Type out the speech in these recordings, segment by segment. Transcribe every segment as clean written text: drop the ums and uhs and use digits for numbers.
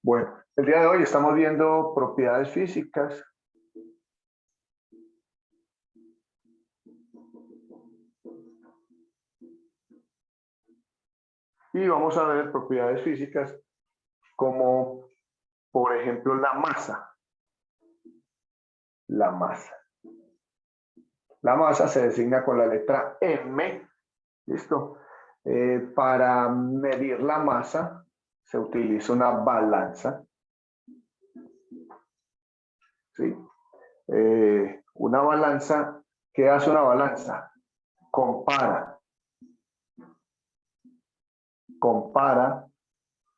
Bueno, el día de hoy estamos viendo propiedades físicas. Y vamos a ver propiedades físicas como, por ejemplo, la masa. La masa. La masa se designa con la letra M. ¿Listo? Para medir la masa se utiliza una balanza. ¿Sí? Una balanza, ¿qué hace una balanza? Compara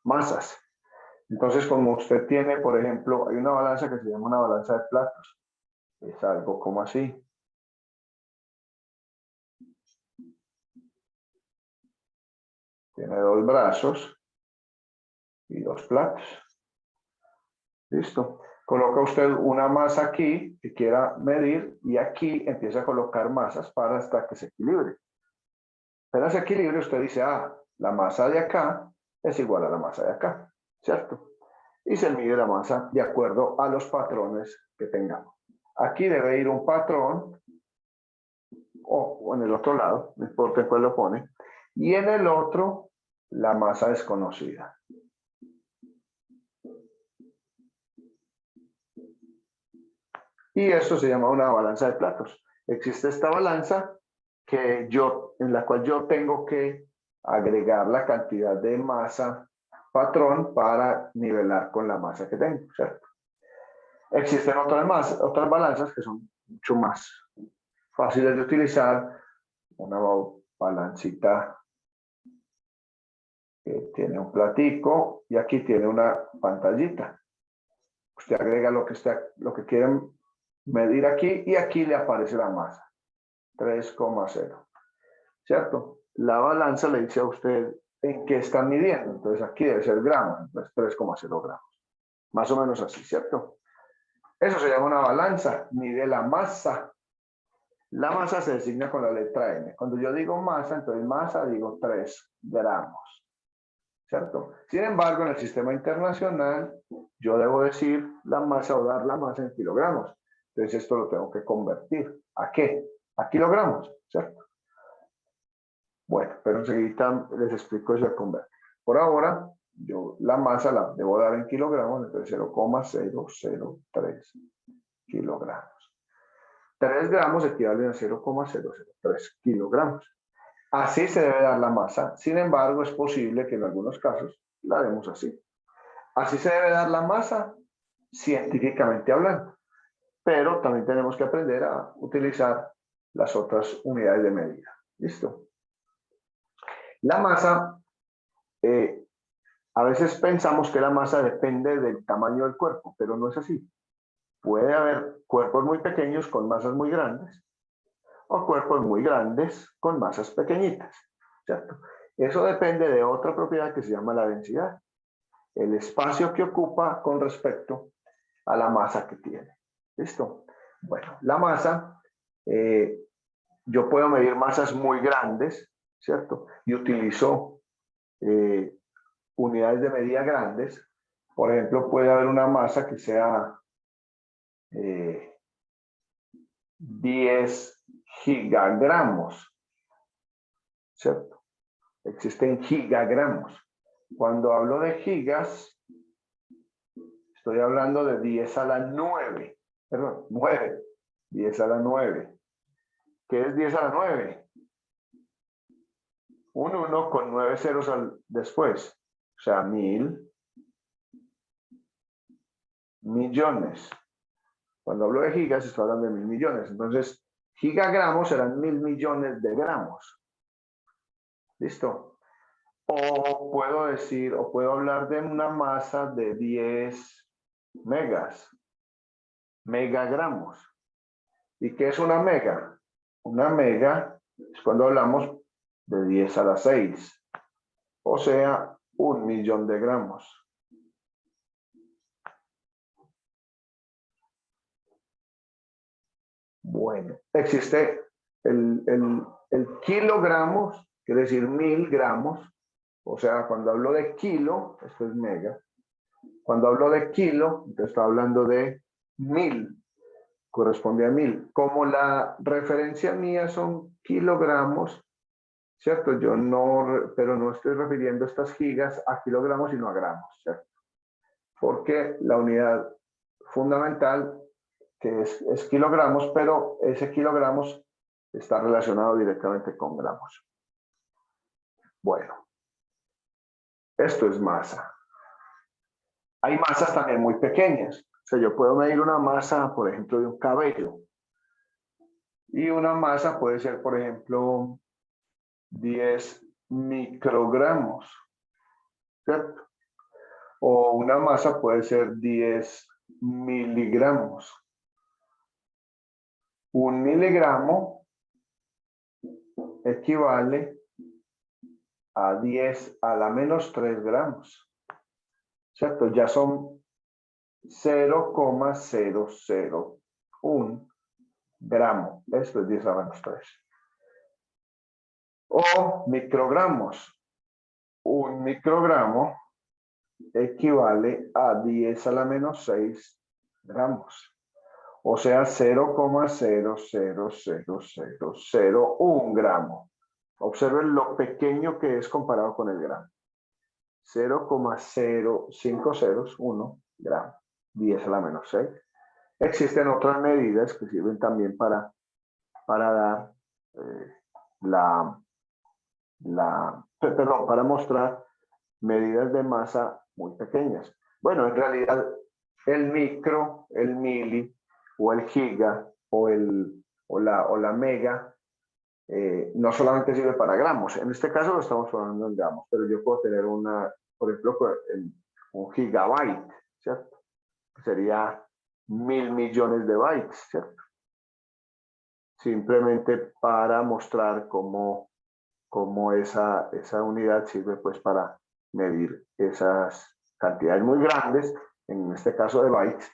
masas. Entonces, como usted tiene, por ejemplo, hay una balanza que se llama una balanza de platos. Es algo como así. Tiene dos brazos y dos platos. Listo. Coloca usted una masa aquí que quiera medir y aquí empieza a colocar masas para hasta que se equilibre. Apenas se equilibre, usted dice, la masa de acá es igual a la masa de acá, ¿cierto? Y se mide la masa de acuerdo a los patrones que tengamos. Aquí debe ir un patrón, o en el otro lado, no importa cuál lo pone, y en el otro, la masa desconocida. Y esto se llama una balanza de platos. Existe esta balanza en la cual yo tengo que agregar la cantidad de masa patrón para nivelar con la masa que tengo, ¿cierto? Existen otras balanzas que son mucho más fáciles de utilizar. Una balancita que tiene un platico y aquí tiene una pantallita. Usted agrega lo que quieren medir aquí y aquí le aparece la masa, 3,0, ¿cierto? La balanza le dice a usted en qué está midiendo, entonces aquí debe ser gramos, entonces 3,0 gramos, más o menos así, ¿cierto? Eso se llama una balanza, mide la masa. La masa se designa con la letra M. Cuando yo digo masa, entonces masa digo 3 gramos, ¿cierto? Sin embargo, en el sistema internacional, yo debo decir la masa o dar la masa en kilogramos. Entonces esto lo tengo que convertir. ¿A qué? A kilogramos, ¿cierto? Bueno, pero enseguida les explico eso de convertir. Por ahora, yo la masa la debo dar en kilogramos, entonces 0,003 kilogramos. 3 gramos equivalen a 0,003 kilogramos. Así se debe dar la masa. Sin embargo, es posible que en algunos casos la demos así. Así se debe dar la masa científicamente hablando. Pero también tenemos que aprender a utilizar las otras unidades de medida. ¿Listo? La masa, a veces pensamos que la masa depende del tamaño del cuerpo, pero no es así. Puede haber cuerpos muy pequeños con masas muy grandes o cuerpos muy grandes con masas pequeñitas, ¿cierto? Eso depende de otra propiedad que se llama la densidad, el espacio que ocupa con respecto a la masa que tiene. ¿Listo? Bueno, la masa, yo puedo medir masas muy grandes, ¿cierto? Y utilizo unidades de medida grandes. Por ejemplo, puede haber una masa que sea 10 gigagramos, ¿cierto? Existen gigagramos. Cuando hablo de gigas, estoy hablando de 10 a la 9, perdón, 9, 10 a la 9. ¿Qué es 10 a la 9? Un 1 con 9 ceros después, o sea, 1000 millones. Cuando hablo de gigas, estoy hablando de 1000 millones. Entonces, gigagramos serán 1000 millones de gramos. ¿Listo? O puedo decir, o puedo hablar de una masa de 10 megagramos. ¿Y qué es una mega? Una mega es cuando hablamos de 10 a la 6, o sea, 1.000.000 de gramos. Bueno, existe el kilogramos, quiere decir 1000 gramos, o sea, cuando hablo de kilo, esto es mega, Cuando hablo de kilo, entonces estoy hablando de 1000, corresponde a 1000. Como la referencia mía son kilogramos, ¿cierto? Yo no, pero no estoy refiriendo estas gigas a kilogramos, sino a gramos, ¿cierto? Porque la unidad fundamental, que es kilogramos, pero ese kilogramos está relacionado directamente con gramos. Bueno, esto es masa. Hay masas también muy pequeñas. O sea, yo puedo medir una masa, por ejemplo, de un cabello. Y una masa puede ser, por ejemplo, 10 microgramos, ¿cierto? O una masa puede ser 10 miligramos. Un miligramo equivale a 10 a la menos 3 gramos, ¿cierto? Ya son 0,001 gramo. Esto es 10 a la menos 3. O microgramos. Un microgramo equivale a 10 a la menos 6 gramos. O sea, 0,00001 gramo. Observen lo pequeño que es comparado con el gramo. 0,0501 gramos. 10 a la menos 6. Existen otras medidas que sirven también para dar para mostrar medidas de masa muy pequeñas. Bueno, en realidad el micro, el mili o el giga o la mega no solamente sirve para gramos. En este caso lo estamos hablando en gramos, pero yo puedo tener por ejemplo, un gigabyte, ¿cierto? Sería 1000 millones de bytes, ¿cierto? Simplemente para mostrar cómo esa unidad sirve pues para medir esas cantidades muy grandes, en este caso de bytes,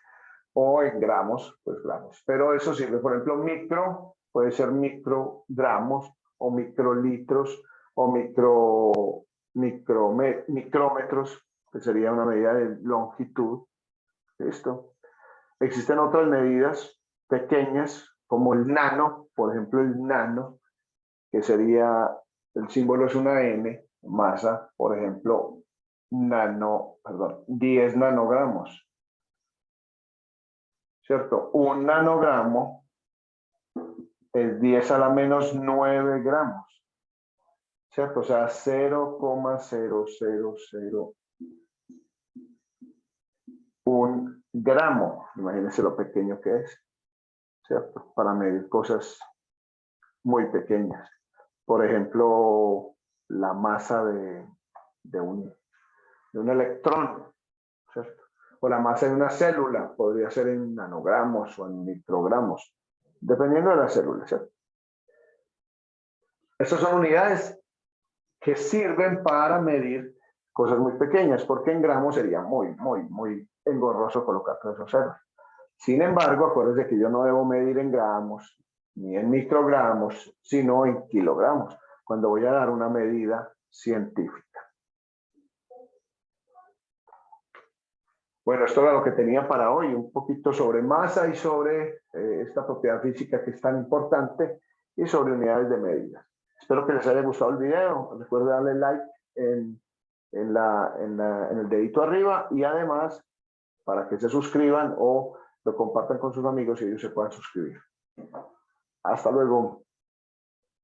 o en gramos, pues gramos. Pero eso sirve, por ejemplo, micro, puede ser microgramos, o microlitros, o micrómetros, que sería una medida de longitud. ¿Listo? Existen otras medidas pequeñas, como el nano, por ejemplo, el nano, que sería, el símbolo es una N, masa, por ejemplo, 10 nanogramos. ¿Cierto? Un nanogramo es 10 a la menos 9 gramos. ¿Cierto? O sea, 0,0001 gramo. Imagínense lo pequeño que es. ¿Cierto? Para medir cosas muy pequeñas. Por ejemplo, la masa de un electrón, ¿cierto? O la masa de una célula, podría ser en nanogramos o en microgramos, dependiendo de la célula, ¿cierto? Estas son unidades que sirven para medir cosas muy pequeñas, porque en gramos sería muy engorroso colocar todos esos ceros. Sin embargo, acuérdense que yo no debo medir en gramos ni en microgramos, sino en kilogramos, cuando voy a dar una medida científica. Bueno, esto era lo que tenía para hoy, un poquito sobre masa y sobre esta propiedad física que es tan importante y sobre unidades de medida. Espero que les haya gustado el video. Recuerden darle like en el dedito arriba y además para que se suscriban o lo compartan con sus amigos y ellos se puedan suscribir. Hasta luego.